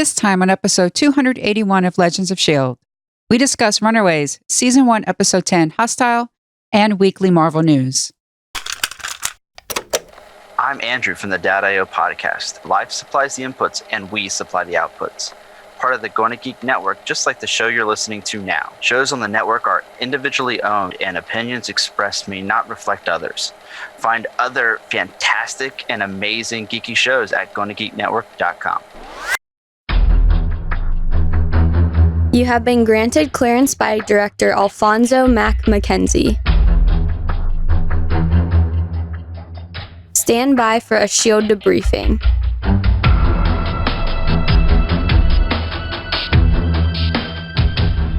This time on episode 281 of Legends of S.H.I.E.L.D., we discuss Runaways, Season 1, Episode 10, Hostile, and weekly Marvel news. I'm Andrew from the Dad.io podcast. Life supplies the inputs, and we supply the outputs. Part of the Gonna Geek network, just like the show you're listening to now. Shows on the network are individually owned, and opinions expressed may not reflect others. Find other fantastic and amazing geeky shows at GonnaGeekNetwork.com. You have been granted clearance by director Alfonso Mack Mackenzie. Stand by for a S.H.I.E.L.D. debriefing.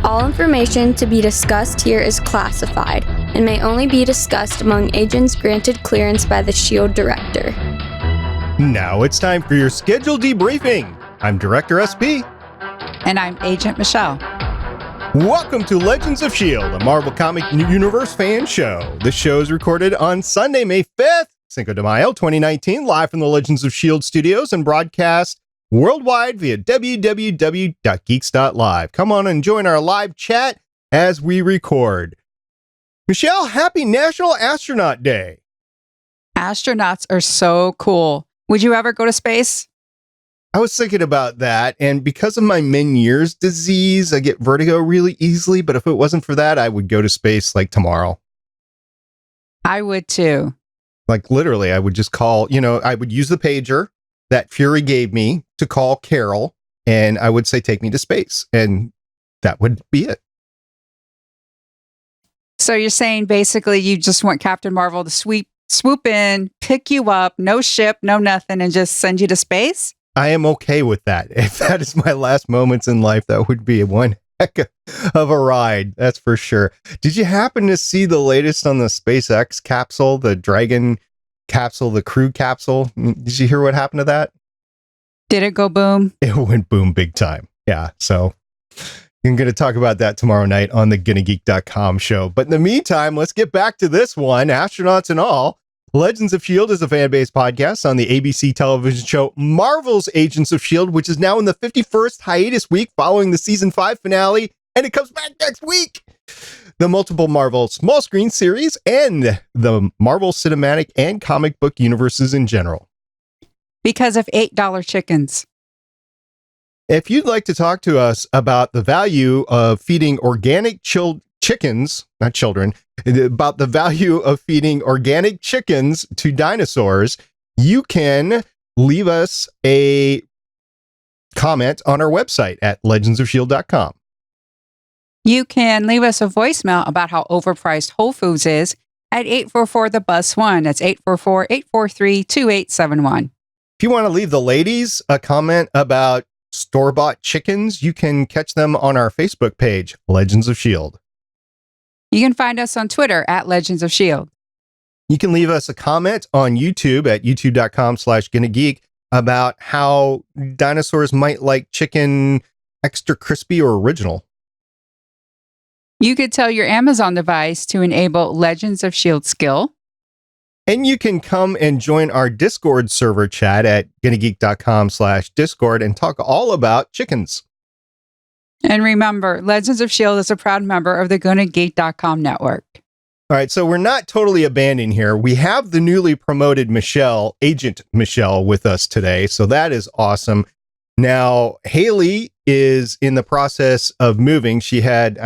All information to be discussed here is classified and may only be discussed among agents granted clearance by the S.H.I.E.L.D. director. Now it's time for your scheduled debriefing. I'm Director SP. And I'm Agent Michelle. Welcome to Legends of S.H.I.E.L.D., a Marvel Comic Universe fan show. This show is recorded on Sunday, May 5th, Cinco de Mayo, 2019, live from the Legends of S.H.I.E.L.D. studios and broadcast worldwide via www.geeks.live. Come on and join our live chat as we record. Michelle, happy National Astronaut Day. Astronauts are so cool. Would you ever go to space? I was thinking about that, and because of my Meniere's disease, I get vertigo really easily, but if it wasn't for that, I would go to space like tomorrow. I would too. Like literally, I would just call, I would use the pager that Fury gave me to call Carol, and I would say, take me to space, and that would be it. So you're saying basically you just want Captain Marvel to swoop in, pick you up, no ship, no nothing, and just send you to space? I am okay with that. If that is my last moments in life, that would be one heck of a ride. That's for sure. Did you happen to see the latest on the SpaceX capsule, the Dragon capsule, the Crew capsule? Did you hear what happened to that? Did it go boom? It went boom big time. Yeah. So I'm going to talk about that tomorrow night on the GonnaGeek.com show. But in the meantime, let's get back to this one. Astronauts and all. Legends of S.H.I.E.L.D. is a fan-based podcast on the ABC television show Marvel's Agents of S.H.I.E.L.D., which is now in the 51st hiatus week following the season 5 finale, and it comes back next week. The multiple Marvel small screen series and the Marvel cinematic and comic book universes in general. Because of $8 chickens. If you'd like to talk to us about the value of feeding organic chickens, not children, about the value of feeding organic chickens to dinosaurs, you can leave us a comment on our website at legendsofshield.com. You can leave us a voicemail about how overpriced Whole Foods is at 844-THE-BUS-1. That's 844-843-2871. If you want to leave the ladies a comment about store-bought chickens, you can catch them on our Facebook page, Legends of S.H.I.E.L.D. You can find us on Twitter at Legends of S.H.I.E.L.D. You can leave us a comment on YouTube at youtube.com/GonnaGeek about how dinosaurs might like chicken extra crispy or original. You could tell your Amazon device to enable Legends of S.H.I.E.L.D. skill. And you can come and join our Discord server chat at GonnaGeek.com/Discord and talk all about chickens. And remember, Legends of S.H.I.E.L.D. is a proud member of the GonnaGeek.com network. All right, so we're not totally abandoned here. We have the newly promoted Michelle, Agent Michelle, with us today, so that is awesome. Now, Haley is in the process of moving. She had,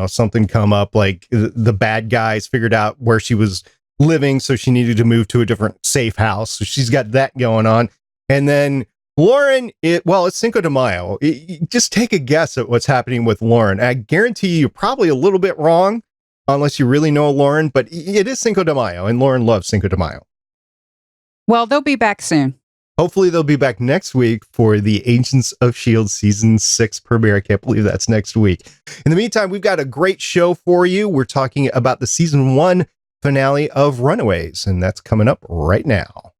something come up, like the bad guys figured out where she was living, so she needed to move to a different safe house. So she's got that going on. And then Lauren, it's Cinco de Mayo. Just take a guess at what's happening with Lauren. I guarantee you're probably a little bit wrong, unless you really know Lauren, but it is Cinco de Mayo, and Lauren loves Cinco de Mayo. Well, they'll be back soon. Hopefully they'll be back next week for the Agents of S.H.I.E.L.D. Season 6 premiere. I can't believe that's next week. In the meantime, we've got a great show for you. We're talking about the Season 1 finale of Runaways, and that's coming up right now.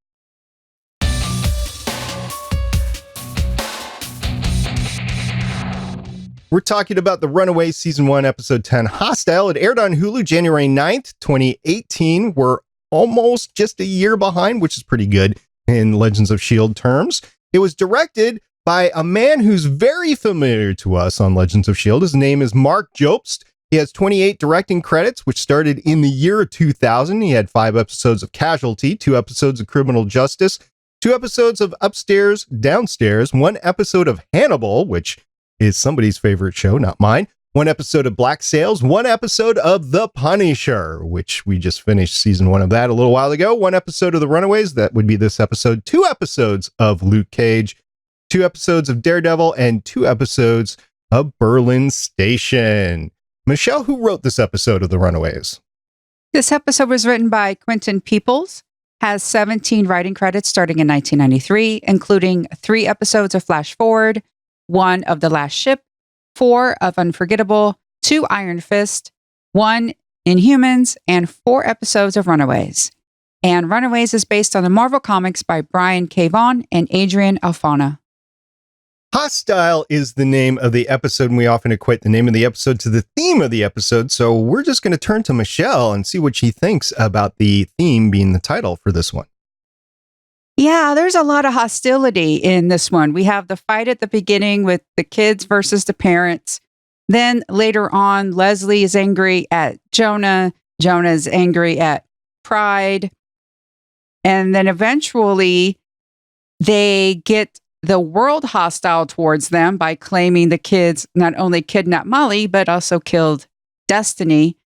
We're talking about the Runaways Season 1, Episode 10, Hostile. It aired on Hulu January 9th, 2018. We're almost just a year behind, which is pretty good in Legends of S.H.I.E.L.D. terms. It was directed by a man who's very familiar to us on Legends of S.H.I.E.L.D. His name is Marc Jobst. He has 28 directing credits, which started in the year 2000. He had 5 episodes of Casualty, 2 episodes of Criminal Justice, 2 episodes of Upstairs, Downstairs, 1 episode of Hannibal, which is somebody's favorite show, not mine, 1 episode of Black Sails, 1 episode of The Punisher, which we just finished season 1 of that a little while ago, 1 episode of The Runaways, that would be this episode, 2 episodes of Luke Cage, 2 episodes of Daredevil, and 2 episodes of Berlin Station. Michelle, who wrote this episode of The Runaways? This episode was written by Quinton Peeples, has 17 writing credits starting in 1993, including 3 episodes of Flash Forward, 1 of The Last Ship, 4 of Unforgettable, 2 Iron Fist, 1 Inhumans, and 4 episodes of Runaways. And Runaways is based on the Marvel Comics by Brian K. Vaughan and Adrian Alphona. Hostile is the name of the episode, and we often equate the name of the episode to the theme of the episode, so we're just going to turn to Michelle and see what she thinks about the theme being the title for this one. Yeah, there's a lot of hostility in this one. We have the fight at the beginning with the kids versus the parents. Then later on, Leslie is angry at Jonah. Jonah's angry at Pride. And then eventually they get the world hostile towards them by claiming the kids not only kidnapped Molly, but also killed Destiny,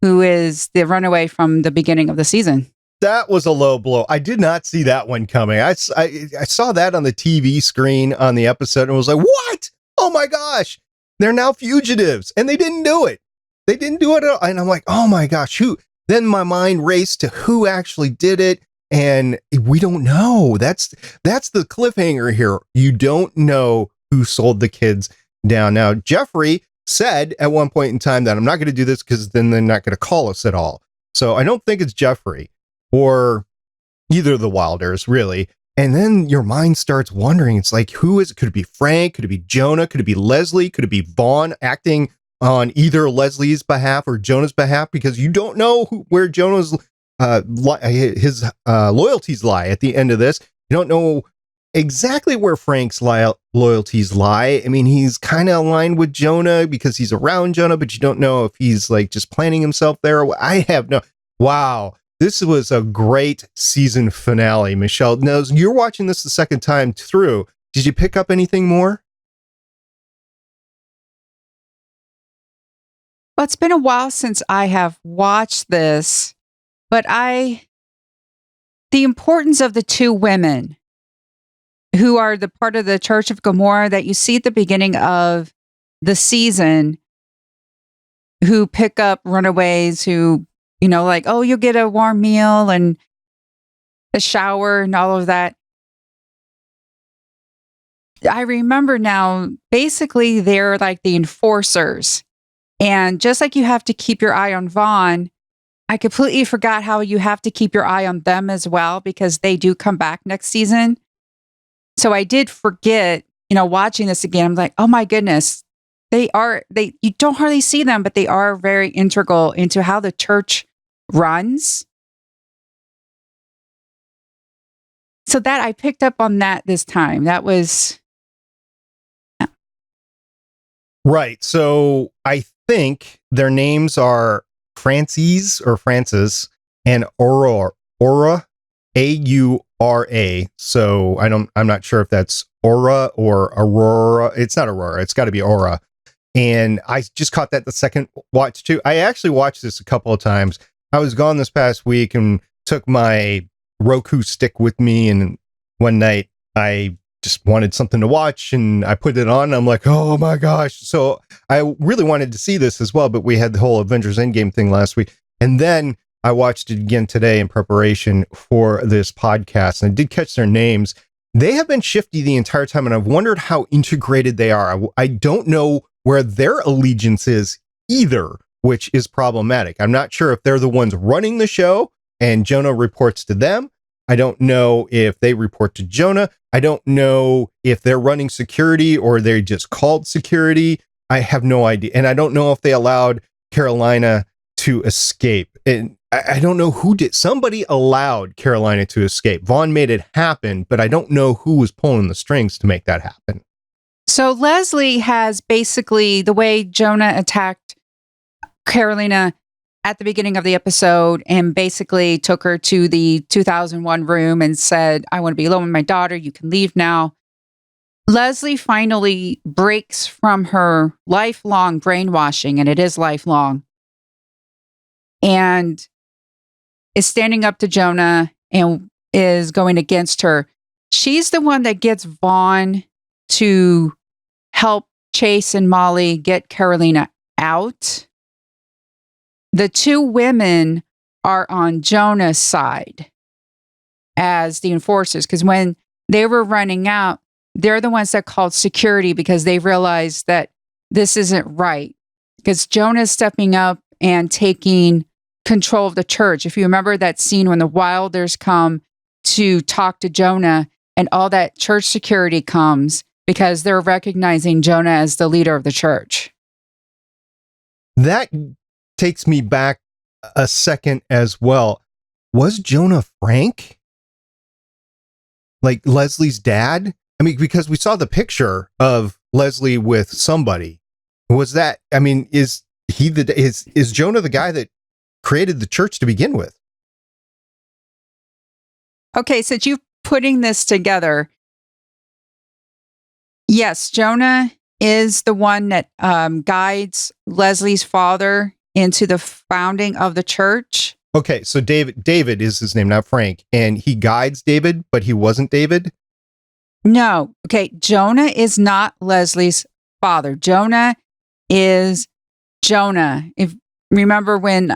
who is the runaway from the beginning of the season. That was a low blow. I did not see that one coming. I saw that on the TV screen on the episode and was like, what? Oh my gosh. They're now fugitives. And they didn't do it. They didn't do it at all. And I'm like, oh my gosh, who? Then my mind raced to who actually did it. And we don't know. That's the cliffhanger here. You don't know who sold the kids down. Now, Jeffrey said at one point in time that I'm not going to do this because then they're not going to call us at all. So I don't think it's Jeffrey or either of the Wilders, really. And then your mind starts wondering. It's like, who is it? Could it be Frank? Could it be Jonah? Could it be Leslie? Could it be Vaughn acting on either Leslie's behalf or Jonah's behalf? Because you don't know where Jonah's his loyalties lie at the end of this. You don't know exactly where Frank's loyalties lie. I mean, he's kind of aligned with Jonah because he's around Jonah, but you don't know if he's like just planning himself there. I have no. Wow, this was a great season finale, Michelle. Now, you're watching this the second time through. Did you pick up anything more? Well, it's been a while since I have watched this. But the importance of the 2 women who are the part of the Church of Gomorrah that you see at the beginning of the season, who pick up runaways, who, like, oh, you'll get a warm meal and a shower and all of that. I remember now, basically, they're like the enforcers. And just like you have to keep your eye on Vaughn, I completely forgot how you have to keep your eye on them as well, because they do come back next season. So I did forget, watching this again, I'm like, oh my goodness, you don't hardly see them, but they are very integral into how the church runs. So that I picked up on that this time. That was. Yeah. Right. So I think their names are Francis and Aura, A-U-R-A. So I'm not sure if that's Aura or Aurora. It's not Aurora. It's got to be Aura. And I just caught that the second watch too. I actually watched this a couple of times. I was gone this past week and took my Roku stick with me. And one night I just wanted something to watch and I put it on and I'm like, oh my gosh. So I really wanted to see this as well, but we had the whole Avengers Endgame thing last week. And then I watched it again today in preparation for this podcast, and I did catch their names. They have been shifty the entire time, and I've wondered how integrated they are. I don't know where their allegiance is either, which is problematic. I'm not sure if they're the ones running the show and Jonah reports to them. I don't know if they report to Jonah. I don't know if they're running security or they're just called security. I have no idea. And I don't know if they allowed Carolina to escape. And I don't know who did. Somebody allowed Carolina to escape. Vaughn made it happen, but I don't know who was pulling the strings to make that happen. So Leslie has basically, the way Jonah attacked Carolina at the beginning of the episode and basically took her to the 2001 room and said, I want to be alone with my daughter. You can leave now. Leslie finally breaks from her lifelong brainwashing, and it is lifelong, and is standing up to Jonah and is going against her. She's the one that gets Vaughn to help Chase and Molly get Carolina out. The two women are on Jonah's side as the enforcers, because when they were running out, they're the ones that called security because they realized that this isn't right. Because Jonah's stepping up and taking control of the church. If you remember that scene when the Wilders come to talk to Jonah and all that church security comes because they're recognizing Jonah as the leader of the church. That takes me back a second as well. Was Jonah Frank? Like Leslie's dad? I mean, because we saw the picture of Leslie with somebody. Was that, I mean, is Jonah the guy that created the church to begin with? Okay, since you're putting this together, yes, Jonah is the one that guides Leslie's father into the founding of the church. Okay, so David is his name, not Frank, and he guides David, but he wasn't David? No. Okay, Jonah is not Leslie's father. Jonah is Jonah. If remember when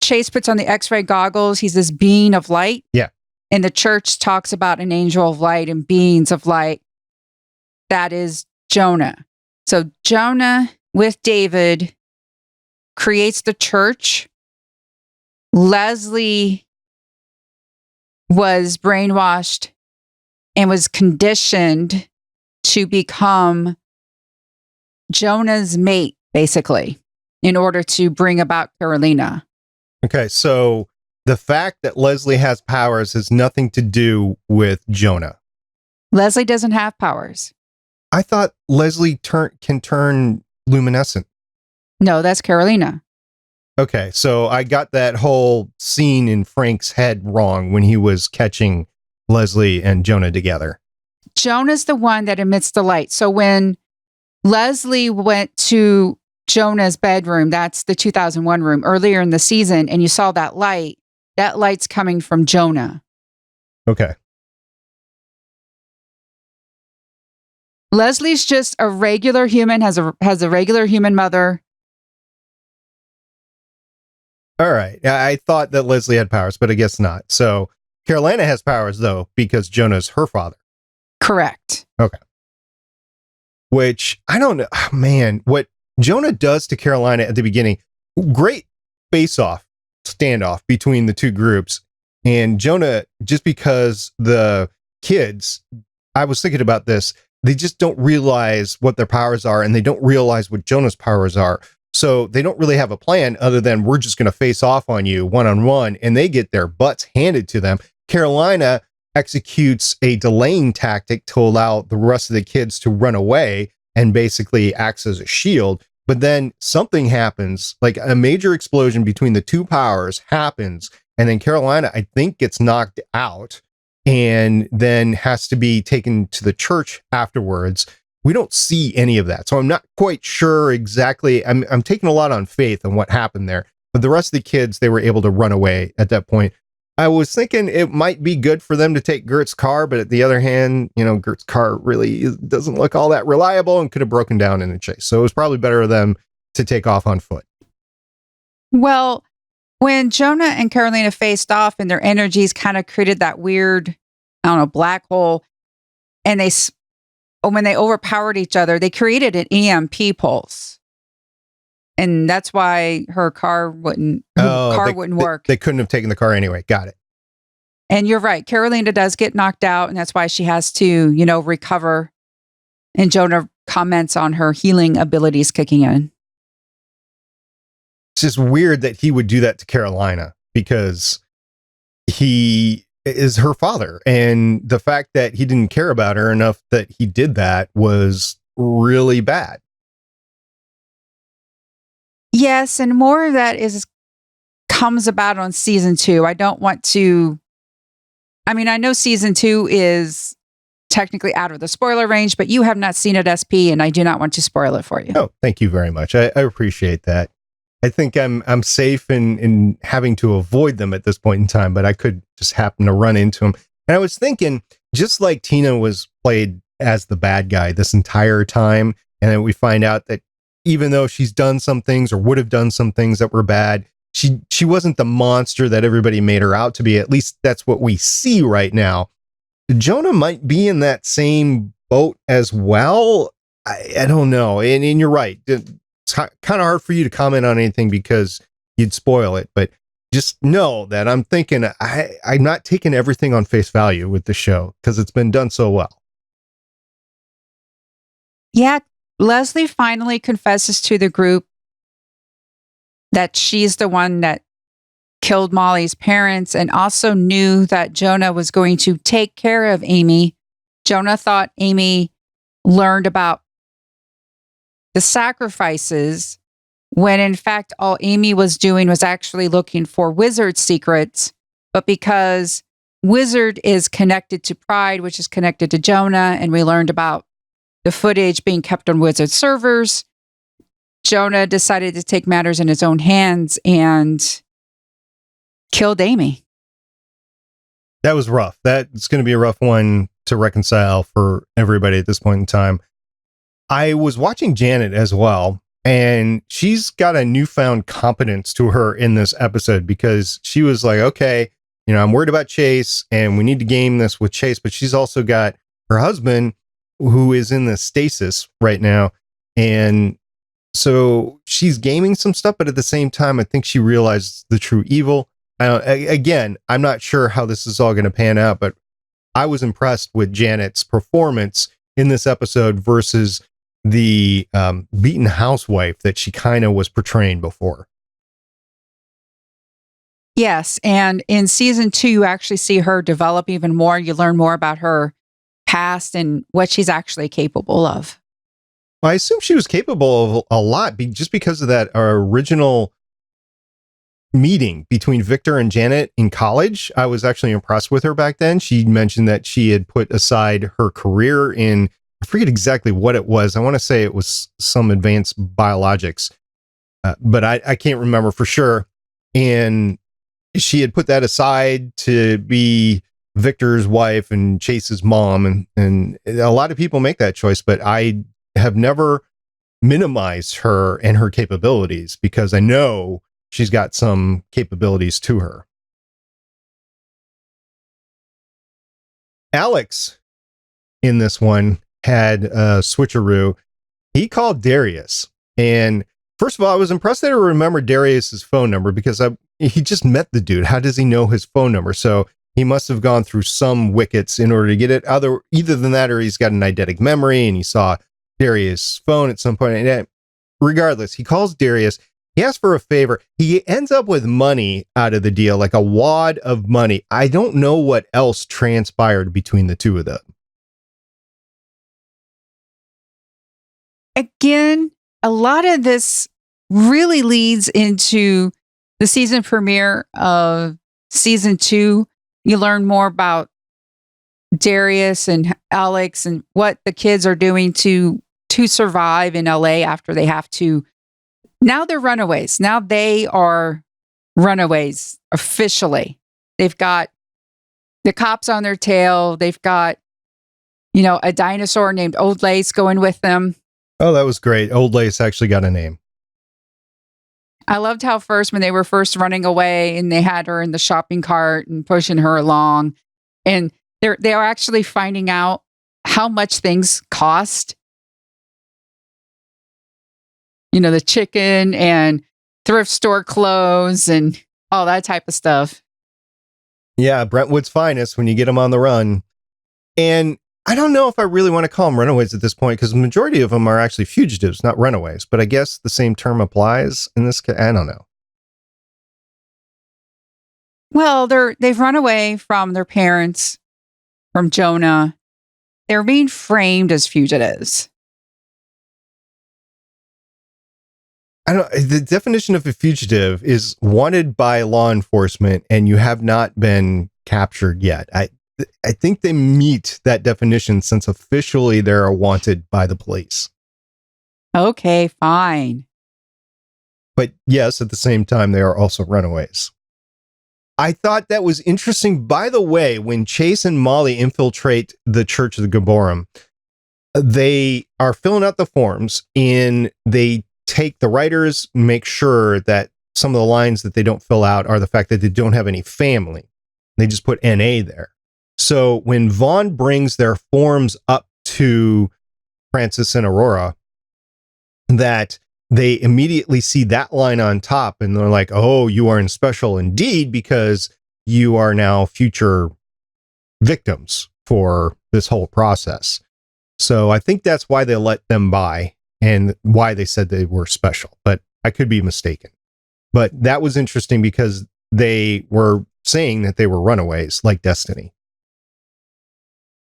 Chase puts on the X-ray goggles, he's this being of light. Yeah. And the church talks about an angel of light and beings of light. That is Jonah. So Jonah with David creates the church. Leslie was brainwashed and was conditioned to become Jonah's mate, basically, in order to bring about Carolina. Okay, so the fact that Leslie has powers has nothing to do with Jonah. Leslie doesn't have powers. I thought Leslie can turn luminescent. No, that's Carolina. Okay, so I got that whole scene in Frank's head wrong when he was catching Leslie and Jonah together. Jonah's the one that emits the light. So when Leslie went to Jonah's bedroom, that's the 2001 room, earlier in the season, and you saw that light's coming from Jonah. Okay. Leslie's just a regular human, has a regular human mother. All right. I thought that Leslie had powers, but I guess not. So Carolina has powers, though, because Jonah's her father. Correct. Okay. Which, I don't know. Oh, man, what Jonah does to Carolina at the beginning, great standoff between the two groups. And Jonah, just because the kids, I was thinking about this, they just don't realize what their powers are, and they don't realize what Jonah's powers are. So they don't really have a plan other than we're just going to face off on you one-on-one, and they get their butts handed to them. Carolina executes a delaying tactic to allow the rest of the kids to run away and basically acts as a shield. But then something happens, like a major explosion between the two powers happens, and then Carolina, I think, gets knocked out and then has to be taken to the church afterwards. We don't see any of that. So I'm not quite sure exactly. I'm taking a lot on faith on what happened there. But the rest of the kids, they were able to run away at that point. I was thinking it might be good for them to take Gert's car, but at the other hand, Gert's car really doesn't look all that reliable and could have broken down in a chase. So it was probably better for them to take off on foot. Well, when Jonah and Carolina faced off and their energies kind of created that weird, black hole, and when they overpowered each other, they created an EMP pulse. And that's why her car wouldn't work. They couldn't have taken the car anyway. Got it. And you're right. Carolina does get knocked out, and that's why she has to, recover. And Jonah comments on her healing abilities kicking in. just weird that he would do that to Carolina because he is her father. And the fact that he didn't care about her enough that he did that was really bad. Yes, and more of that comes about on season 2. I don't want to. I mean, I know season 2 is technically out of the spoiler range, but you have not seen it, SP, and I do not want to spoil it for you. Oh, thank you very much. I appreciate that. I think I'm safe in having to avoid them at this point in time, but I could just happen to run into them. And I was thinking, just like Tina was played as the bad guy this entire time, and then we find out that even though she's done some things or would have done some things that were bad, she wasn't the monster that everybody made her out to be. At least that's what we see right now. Jonah might be in that same boat as well. I don't know. And you're right. It's kind of hard for you to comment on anything because you'd spoil it. But just know that I'm thinking I'm not taking everything on face value with the show because it's been done so well. Yeah, Leslie finally confesses to the group that she's the one that killed Molly's parents and also knew that Jonah was going to take care of Amy. Jonah thought Amy learned about the sacrifices when in fact all Amy was doing was actually looking for Wizard secrets. But because Wizard is connected to Pride, which is connected to Jonah, and we learned about the footage being kept on Wizard servers, Jonah decided to take matters in his own hands and killed Amy. That was rough. That's going to be a rough one to reconcile for everybody at this point in time. I was watching Janet as well, and she's got a newfound competence to her in this episode because she was like, okay, I'm worried about Chase and we need to game this with Chase, but she's also got her husband who is in the stasis right now. And so she's gaming some stuff, but at the same time, I think she realizes the true evil. Again, I'm not sure how this is all going to pan out, but I was impressed with Janet's performance in this episode versus the beaten housewife that she kind of was portraying before. Yes, and in season 2, you actually see her develop even more. You learn more about her past and what she's actually capable of. I assume she was capable of a lot just because of that original meeting between Victor and Janet in college. I was actually impressed with her back then. She mentioned that she had put aside her career in, I forget exactly what it was. I want to say it was some advanced biologics, but I can't remember for sure. And she had put that aside to be Victor's wife and Chase's mom. And a lot of people make that choice, but I have never minimized her and her capabilities because I know she's got some capabilities to her. Alex in this one had a switcheroo. He called Darius. And first of all, I was impressed that I remembered Darius's phone number because he just met the dude. How does he know his phone number? So he must have gone through some wickets in order to get it. Either than that, or he's got an eidetic memory and he saw Darius' phone at some point. And regardless, he calls Darius. He asks for a favor. He ends up with money out of the deal, like a wad of money. I don't know what else transpired between the two of them. Again, a lot of this really leads into the season premiere of season 2. You learn more about Darius and Alex and what the kids are doing to survive in LA after they have to. Now they're runaways. Now they are runaways officially. They've got the cops on their tail. They've got, a dinosaur named Old Lace going with them. Oh, that was great. Old Lace actually got a name. I loved how when they were first running away and they had her in the shopping cart and pushing her along, and they are actually finding out how much things cost. The chicken and thrift store clothes and all that type of stuff. Yeah, Brentwood's finest when you get them on the run. And I don't know if I really want to call them runaways at this point because the majority of them are actually fugitives, not runaways. But I guess the same term applies in this case. I don't know. Well, they've run away from their parents, from Jonah. They're being framed as fugitives. The definition of a fugitive is wanted by law enforcement and you have not been captured yet. I think they meet that definition since officially they're wanted by the police. Okay, fine. But yes, at the same time, they are also runaways. I thought that was interesting. By the way, when Chase and Molly infiltrate the Church of the Gabborim, they are filling out the forms and they take the writers, make sure that some of the lines that they don't fill out are the fact that they don't have any family. They just put NA there. So when Vaughn brings their forms up to Francis and Aurora, that they immediately see that line on top and they're like, oh, you are in special indeed because you are now future victims for this whole process. So I think that's why they let them by and why they said they were special, but I could be mistaken. But that was interesting because they were saying that they were runaways like Destiny.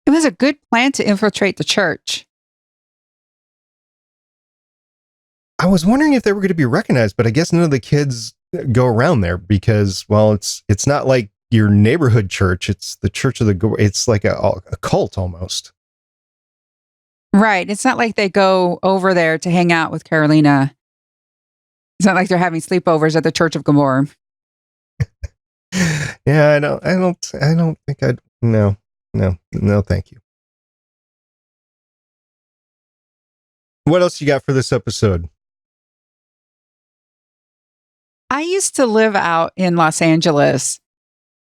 It was a good plan to infiltrate the church. I was wondering if they were going to be recognized, but I guess none of the kids go around there because, well, it's not like your neighborhood church. It's the Church of the, it's like a cult almost. Right. It's not like they go over there to hang out with Carolina. It's not like they're having sleepovers at the Church of Gabborim. Yeah, I don't think I'd, no, thank you. What else you got for this episode? I used to live out in Los Angeles,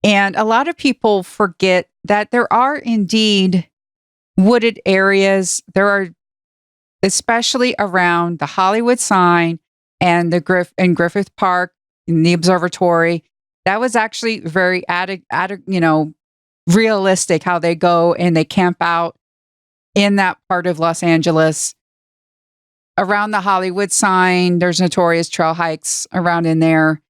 and a lot of people forget that there are indeed wooded areas. There are, especially around the Hollywood sign and the Griffith Park in the observatory. That was actually very realistic how they go and they camp out in that part of Los Angeles. Around the Hollywood sign, there's notorious trail hikes around in there.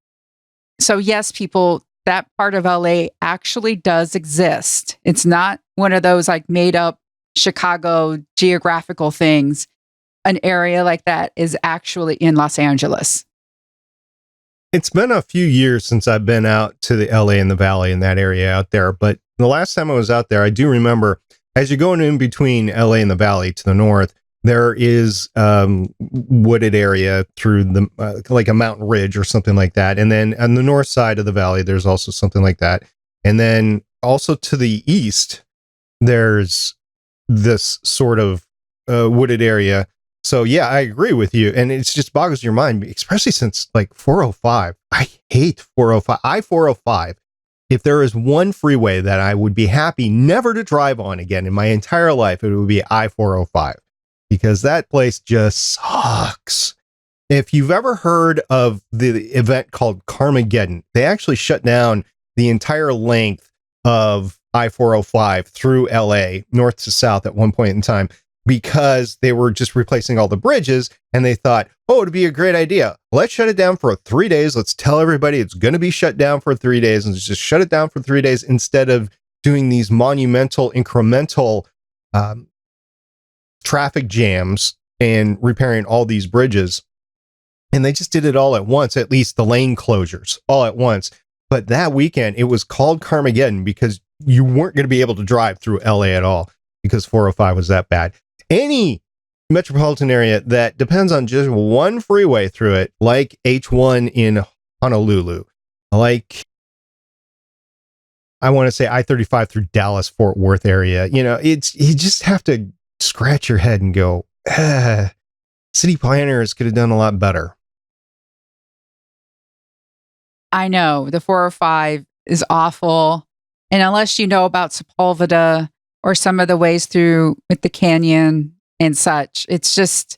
So yes, people, that part of LA actually does exist. It's not one of those like made up Chicago geographical things. An area like that is actually in Los Angeles. It's been a few years since I've been out to the LA and the Valley in that area out there. But the last time I was out there, I do remember as you're going in between LA and the Valley to the north, there is wooded area through the like a mountain ridge or something like that. And then on the north side of the valley, there's also something like that. And then also to the east, there's this sort of wooded area. So yeah, I agree with you. And it just boggles your mind, especially since like 405. I hate 405. I-405. If there is one freeway that I would be happy never to drive on again in my entire life, it would be I-405. Because that place just sucks. If you've ever heard of the event called Carmageddon, they actually shut down the entire length of I-405 through LA, north to south at one point in time, because they were just replacing all the bridges and they thought, oh, it'd be a great idea. Let's shut it down for 3 days. Let's tell everybody it's going to be shut down for 3 days and just shut it down for 3 days instead of doing these monumental, incremental traffic jams and repairing all these bridges. And they just did it all at once, at least the lane closures all at once. But that weekend, it was called Carmageddon because you weren't going to be able to drive through LA at all because 405 was that bad. Any metropolitan area that depends on just one freeway through it, like H1 in Honolulu, like I want to say I-35 through Dallas, Fort Worth area, you just have to scratch your head and go, city planners could have done a lot better. I know the 405 is awful. And unless you know about Sepulveda or some of the ways through with the canyon and such, it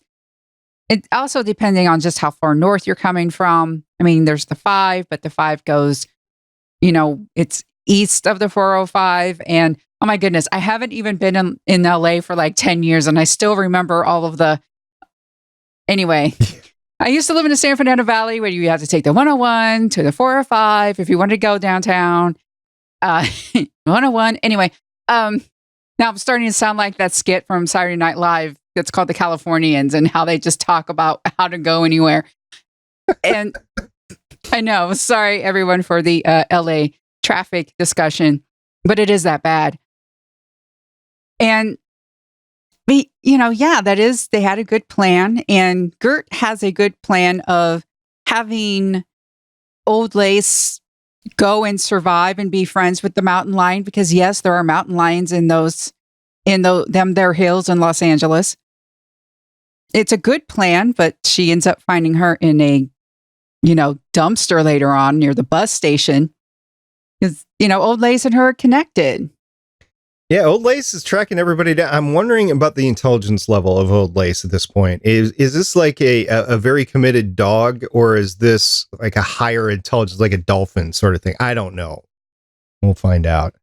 also depending on just how far north you're coming from. I mean, there's the 5, but the 5 goes, it's east of the 405. And oh my goodness, I haven't even been in LA for like 10 years and I still remember all of the, anyway. I used to live in the San Fernando Valley where you had to take the 101 to the 405 if you wanted to go downtown. 101. Anyway, now I'm starting to sound like that skit from Saturday Night Live that's called The Californians and how they just talk about how to go anywhere. And I know, sorry everyone for the LA traffic discussion, but it is that bad. And they had a good plan, and Gert has a good plan of having Old Lace go and survive and be friends with the mountain lion, because yes, there are mountain lions in their hills in Los Angeles. It's a good plan, but she ends up finding her in a, dumpster later on near the bus station, because, Old Lace and her are connected. Yeah, Old Lace is tracking everybody down. I'm wondering about the intelligence level of Old Lace at this point. Is this like a very committed dog, or is this like a higher intelligence, like a dolphin sort of thing? I don't know. We'll find out.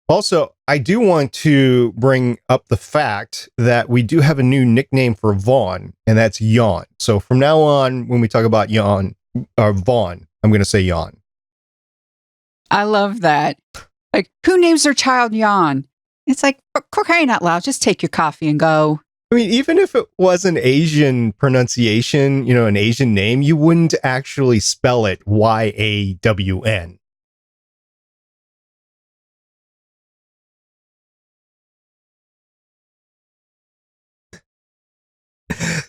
Also, I do want to bring up the fact that we do have a new nickname for Vaughn, and that's Yawn. So from now on, when we talk about Yawn or Vaughn, I'm going to say Yawn. I love that. Like, who names their child Yawn? It's like, for crying out loud, just take your coffee and go. I mean, even if it was an Asian pronunciation, an Asian name, you wouldn't actually spell it Y-A-W-N.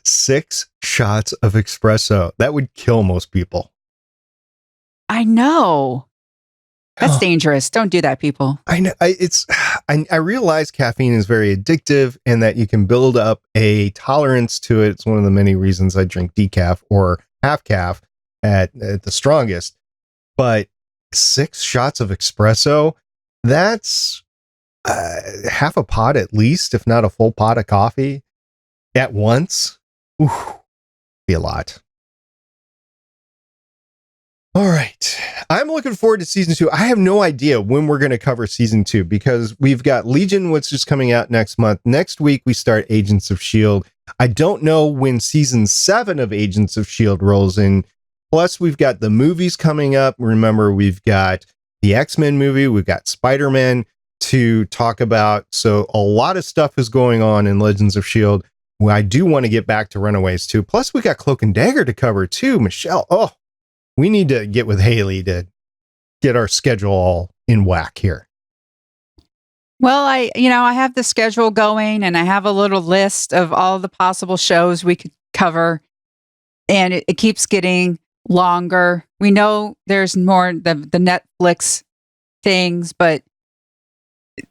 Six shots of espresso. That would kill most people. I know. That's dangerous. Don't do that, people. I know. I realize caffeine is very addictive and that you can build up a tolerance to it. It's one of the many reasons I drink decaf or half calf at the strongest. But 6 shots of espresso, that's half a pot at least, if not a full pot of coffee at once. Ooh, be a lot. All right. I'm looking forward to season 2. I have no idea when we're going to cover season 2 because we've got Legion, which is coming out next month. Next week, we start Agents of S.H.I.E.L.D. I don't know when season 7 of Agents of S.H.I.E.L.D. rolls in. Plus, we've got the movies coming up. Remember, we've got the X-Men movie. We've got Spider-Man to talk about. So a lot of stuff is going on in Legends of S.H.I.E.L.D. Well, I do want to get back to Runaways too. Plus, we got Cloak and Dagger to cover too. Michelle, we need to get with Haley to get our schedule all in whack here. Well, I have the schedule going and I have a little list of all the possible shows we could cover, and it keeps getting longer. We know there's more the Netflix things, but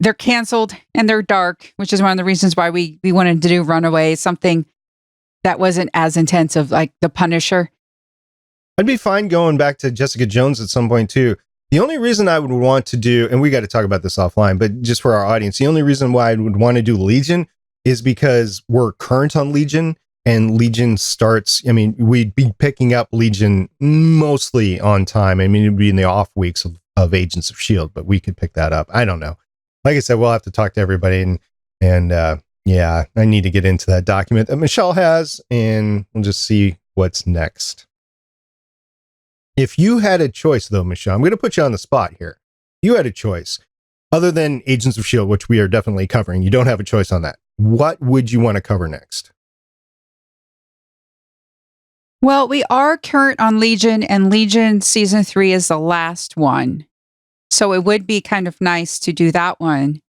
they're canceled and they're dark, which is one of the reasons why we wanted to do Runaways, something that wasn't as intensive like The Punisher. I'd be fine going back to Jessica Jones at some point too. The only reason I would want to do, and we got to talk about this offline, but just for our audience, the only reason why I would want to do Legion is because we're current on Legion, and Legion starts, we'd be picking up Legion mostly on time. It'd be in the off weeks of Agents of S.H.I.E.L.D., but we could pick that up. I don't know. Like I said, we'll have to talk to everybody, and I need to get into that document that Michelle has, and we'll just see what's next. If you had a choice, though, Michelle, I'm going to put you on the spot here. You had a choice. Other than Agents of S.H.I.E.L.D., which we are definitely covering, you don't have a choice on that. What would you want to cover next? Well, we are current on Legion, and Legion Season 3 is the last one. So it would be kind of nice to do that one.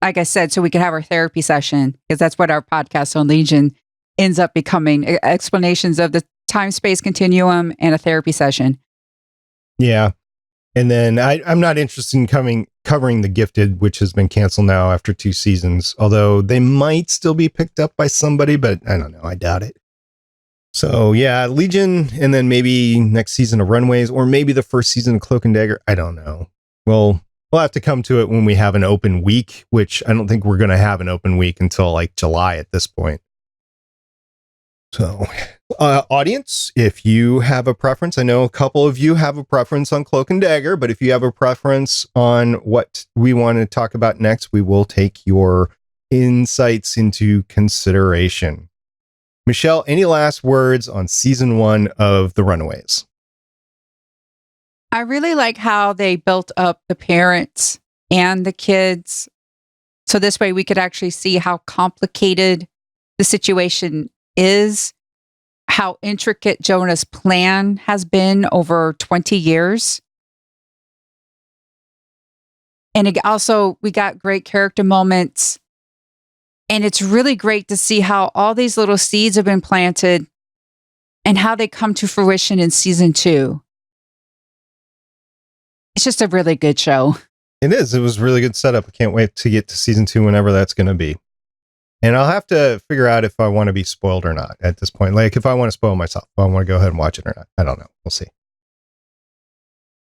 Like I said, so we could have our therapy session, because that's what our podcast on Legion ends up becoming, explanations of the time-space continuum and a therapy session. Yeah. And then I'm not interested in covering The Gifted, which has been canceled now after 2 seasons, although they might still be picked up by somebody, but I don't know. I doubt it. So yeah, Legion, and then maybe next season of Runaways, or maybe the first season of Cloak and Dagger. I don't know. Well, we'll have to come to it when we have an open week, which I don't think we're going to have an open week until like July at this point. So, audience, if you have a preference, I know a couple of you have a preference on Cloak and Dagger, but if you have a preference on what we want to talk about next, we will take your insights into consideration. Michelle, any last words on season 1 of The Runaways? I really like how they built up the parents and the kids. So this way we could actually see how complicated the situation is, how intricate Jonah's plan has been over 20 years. And we got great character moments. And it's really great to see how all these little seeds have been planted and how they come to fruition in season 2. It's just a really good show. It is. It was a really good setup. I can't wait to get to season 2 whenever that's going to be. And I'll have to figure out if I want to be spoiled or not at this point. Like if I want to spoil myself, if I want to go ahead and watch it or not. I don't know. We'll see.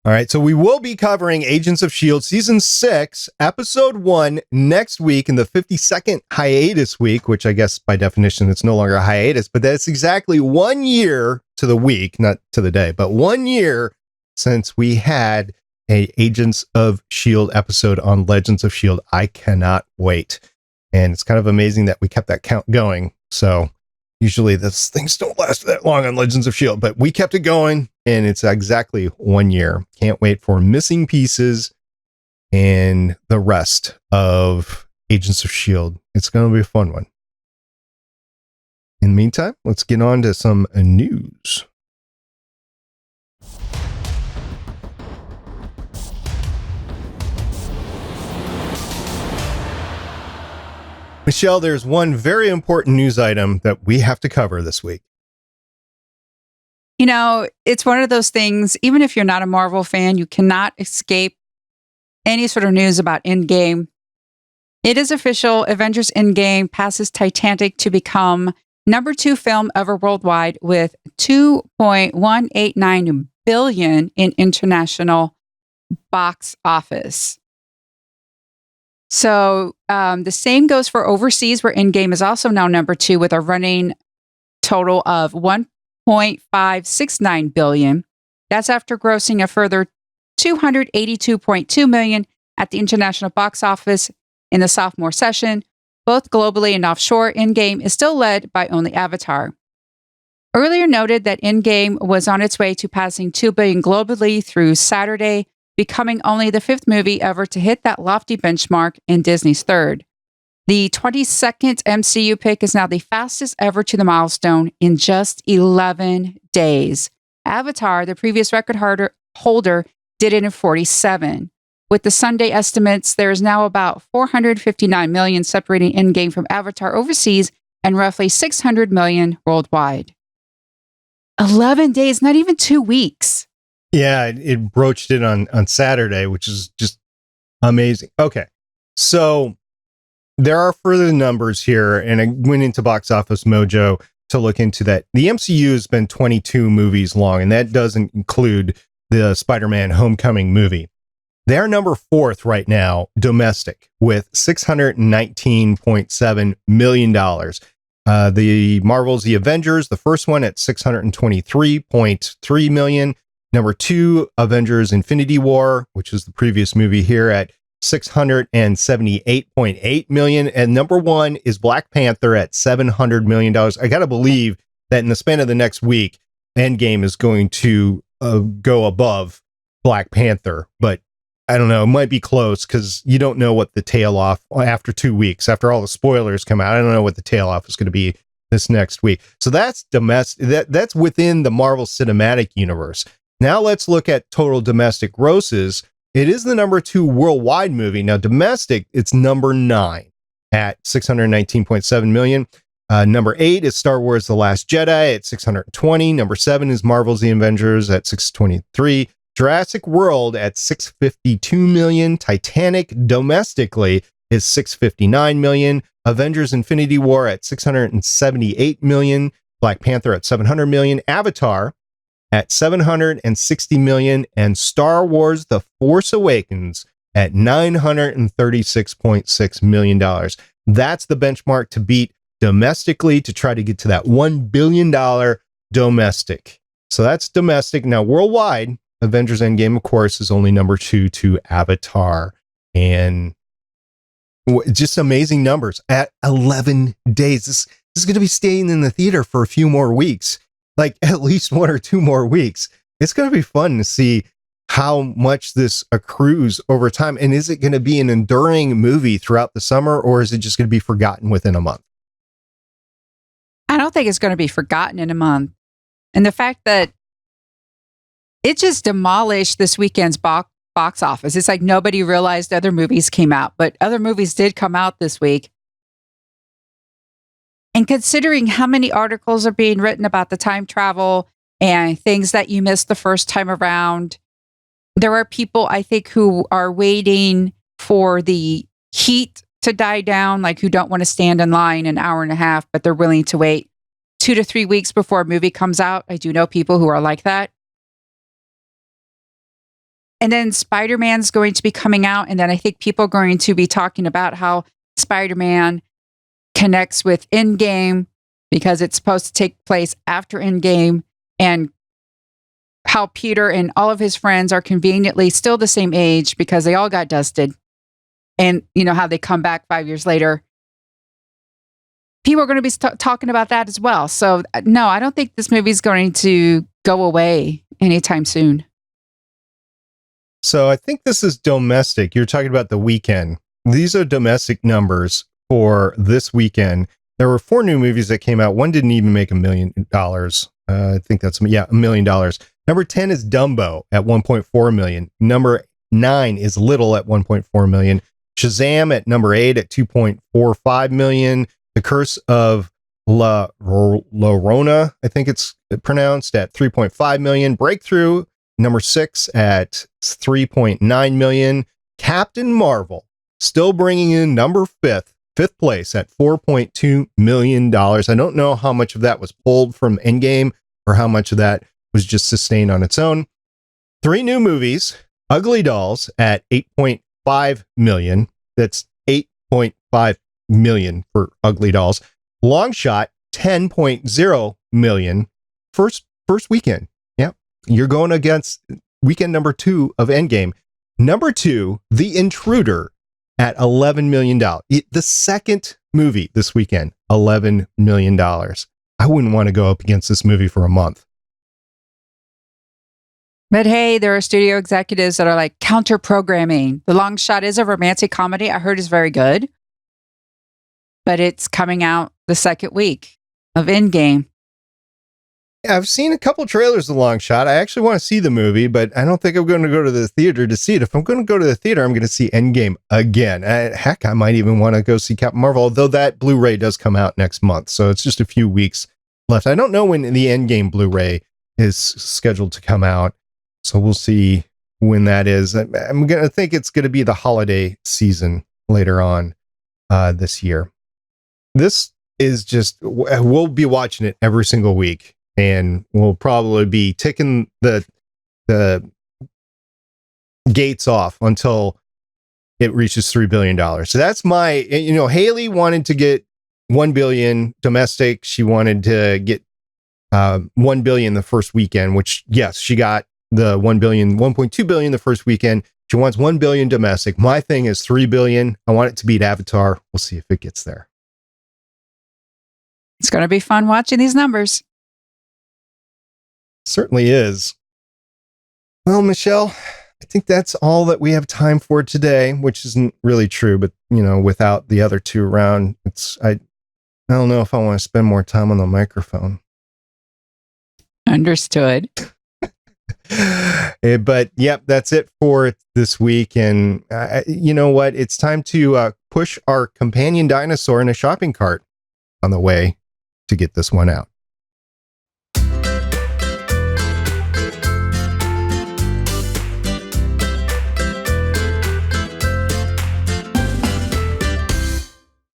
All right. So we will be covering Agents of S.H.I.E.L.D. season 6, episode 1 next week in the 52nd hiatus week, which I guess by definition, it's no longer a hiatus, but that's exactly 1 year to the week, not to the day, but 1 year since we had a Agents of S.H.I.E.L.D. episode on Legends of S.H.I.E.L.D. I cannot wait. And it's kind of amazing that we kept that count going. So usually these things don't last that long on Legends of S.H.I.E.L.D., but we kept it going and it's exactly 1 year. Can't wait for Missing Pieces and the rest of Agents of S.H.I.E.L.D. It's going to be a fun one. In the meantime, let's get on to some news. Michelle, there's one very important news item that we have to cover this week. You know, it's one of those things, even if you're not a Marvel fan, you cannot escape any sort of news about Endgame. It is official. Avengers Endgame passes Titanic to become number 2 film ever worldwide with $2.189 billion in international box office. So the same goes for overseas, where Endgame is also now number 2 with a running total of $1.569 billion. That's after grossing a further $282.2 million at the international box office in the sophomore session. Both globally and offshore, Endgame is still led by only Avatar. Earlier noted that Endgame was on its way to passing $2 billion globally through Saturday, becoming only the 5th movie ever to hit that lofty benchmark and Disney's 3rd. The 22nd MCU pick is now the fastest ever to the milestone in just 11 days. Avatar, the previous record holder, did it in 47. With the Sunday estimates, there is now about $459 million separating Endgame from Avatar overseas and roughly $600 million worldwide. 11 days, not even 2 weeks. Yeah, it broached it on Saturday, which is just amazing. Okay, so there are further numbers here, and I went into Box Office Mojo to look into that. The MCU has been 22 movies long, and that doesn't include the Spider-Man Homecoming movie. They're number 4th right now, domestic, with $619.7 million. The Marvel's The Avengers, the first one at $623.3 million. Number 2, Avengers Infinity War, which is the previous movie here, at $678.8 million. And number 1 is Black Panther at $700 million. I got to believe that in the span of the next week, Endgame is going to go above Black Panther. But I don't know, it might be close because you don't know what the tail off after 2 weeks, after all the spoilers come out. I don't know what the tail off is going to be this next week. So that's domestic. That's within the Marvel Cinematic Universe. Now let's look at total domestic grosses. It is the number 2 worldwide movie. Now domestic, it's number 9 at $619.7 million. Number 8 is Star Wars The Last Jedi at $620. Number 7 is Marvel's The Avengers at $623. Jurassic World at $652 million. Titanic domestically is $659 million. Avengers Infinity War at $678 million. Black Panther at $700 million. Avatar at $760 million, and Star Wars The Force Awakens at $936.6 million. That's the benchmark to beat domestically to try to get to that $1 billion domestic. So that's domestic. Now, worldwide, Avengers Endgame, of course, is only number 2 to Avatar. And just amazing numbers at 11 days. is going to be staying in the theater for a few more weeks, like at least 1 or 2 more weeks. It's going to be fun to see how much this accrues over time. And is it going to be an enduring movie throughout the summer, or is it just going to be forgotten within a month? I don't think it's going to be forgotten in a month. And the fact that it just demolished this weekend's box office. It's like nobody realized other movies came out, but other movies did come out this week. And considering how many articles are being written about the time travel and things that you missed the first time around, there are people, I think, who are waiting for the heat to die down, like who don't want to stand in line an hour and a half, but they're willing to wait 2 to 3 weeks before a movie comes out. I do know people who are like that. And then Spider-Man's going to be coming out, and then I think people are going to be talking about how Spider-Man connects with Endgame because it's supposed to take place after Endgame, and how Peter and all of his friends are conveniently still the same age because they all got dusted. And you know how they come back 5 years later. People are going to be talking about that as well. So no, I don't think this movie's going to go away anytime soon. So I think this is domestic. You're talking about the weekend. These are domestic numbers for this weekend. There were 4 new movies that came out. One didn't even make $1 million. I think that's, $1 million. Number 10 is Dumbo at 1.4 million. Number 9 is Little at 1.4 million. Shazam at number 8 at 2.45 million. The Curse of La Llorona, I think it's pronounced, at 3.5 million. Breakthrough, number 6 at 3.9 million. Captain Marvel, still bringing in number 5th place at $4.2 million. I don't know how much of that was pulled from Endgame or how much of that was just sustained on its own. 3 new movies. Ugly Dolls at 8.5 million. That's 8.5 million for Ugly Dolls. Long Shot, 10.0 million. First weekend. Yeah. You're going against weekend number 2 of Endgame. Number 2, The Intruder at $11 million. The second movie this weekend, $11 million. I wouldn't want to go up against this movie for a month. But hey, there are studio executives that are like counter programming. The Long Shot is a romantic comedy. I heard is very good. But it's coming out the second week of Endgame. I've seen a couple trailers of Long Shot. I actually want to see the movie, but I don't think I'm going to go to the theater to see it. If I'm going to go to the theater, I'm going to see Endgame again. Heck, I might even want to go see Captain Marvel, although that Blu-ray does come out next month. So it's just a few weeks left. I don't know when the Endgame Blu-ray is scheduled to come out. So we'll see when that is. I'm going to think it's going to be the holiday season later on this year. This is just, we'll be watching it every single week, and we'll probably be ticking the gates off until it reaches $3 billion. So that's my, Haley wanted to get 1 billion domestic. She wanted to get 1 billion the first weekend, which, yes, she got the 1 billion, 1.2 billion the first weekend. She wants 1 billion domestic. My thing is 3 billion. I want it to beat Avatar. We'll see if it gets there. It's going to be fun watching these numbers. Certainly is. Well, Michelle, I think that's all that we have time for today, which isn't really true, but without the other 2 around, I don't know if I want to spend more time on the microphone. Understood. But yep, that's it for this week. And you know what? It's time to push our companion dinosaur in a shopping cart on the way to get this one out.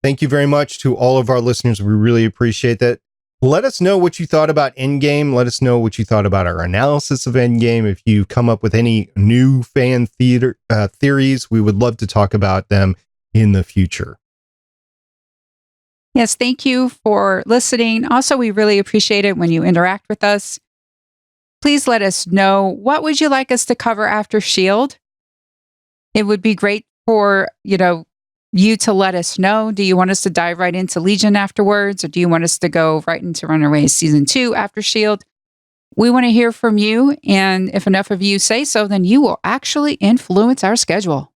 Thank you very much to all of our listeners. We really appreciate that. Let us know what you thought about Endgame. Let us know what you thought about our analysis of Endgame. If you come up with any new fan theories, we would love to talk about them in the future. Yes, thank you for listening. Also, we really appreciate it when you interact with us. Please let us know, what would you like us to cover after S.H.I.E.L.D? It would be great for, you to let us know. Do you want us to dive right into Legion afterwards, or do you want us to go right into Runaways Season 2 after S.H.I.E.L.D.? We want to hear from you, and if enough of you say so, then you will actually influence our schedule.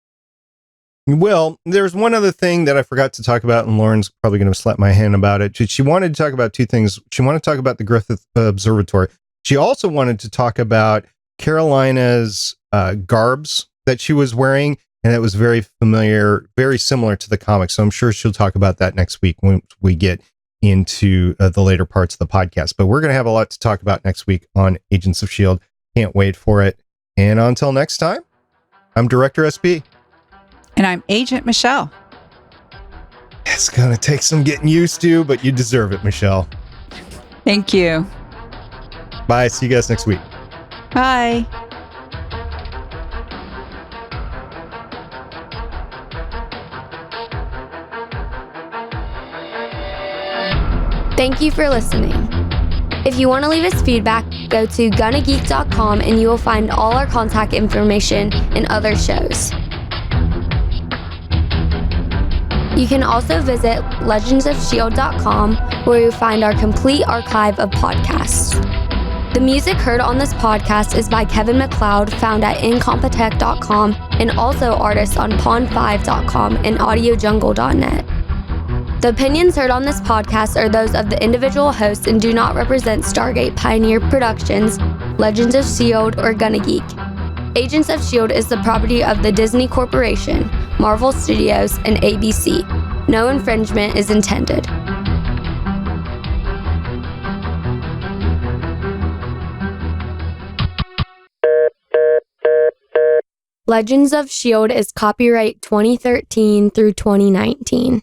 Well, there's one other thing that I forgot to talk about, and Lauren's probably going to slap my hand about it. She wanted to talk about two things. She wanted to talk about the Griffith Observatory. She also wanted to talk about Carolina's garbs that she was wearing, and it was very familiar, very similar to the comics. So I'm sure she'll talk about that next week when we get into the later parts of the podcast. But we're going to have a lot to talk about next week on Agents of S.H.I.E.L.D. Can't wait for it. And until next time, I'm Director SB. And I'm Agent Michelle. It's going to take some getting used to, but you deserve it, Michelle. Thank you. Bye. See you guys next week. Bye. Thank you for listening. If you want to leave us feedback, go to gonnageek.com and you will find all our contact information and other shows. You can also visit legendsofshield.com where you'll find our complete archive of podcasts. The music heard on this podcast is by Kevin MacLeod, found at incompetech.com, and also artists on pond5.com and audiojungle.net. The opinions heard on this podcast are those of the individual hosts and do not represent Stargate Pioneer Productions, Legends of S.H.I.E.L.D., or Gonna Geek. Agents of S.H.I.E.L.D. is the property of the Disney Corporation, Marvel Studios, and ABC. No infringement is intended. Legends of S.H.I.E.L.D. is copyright 2013 through 2019.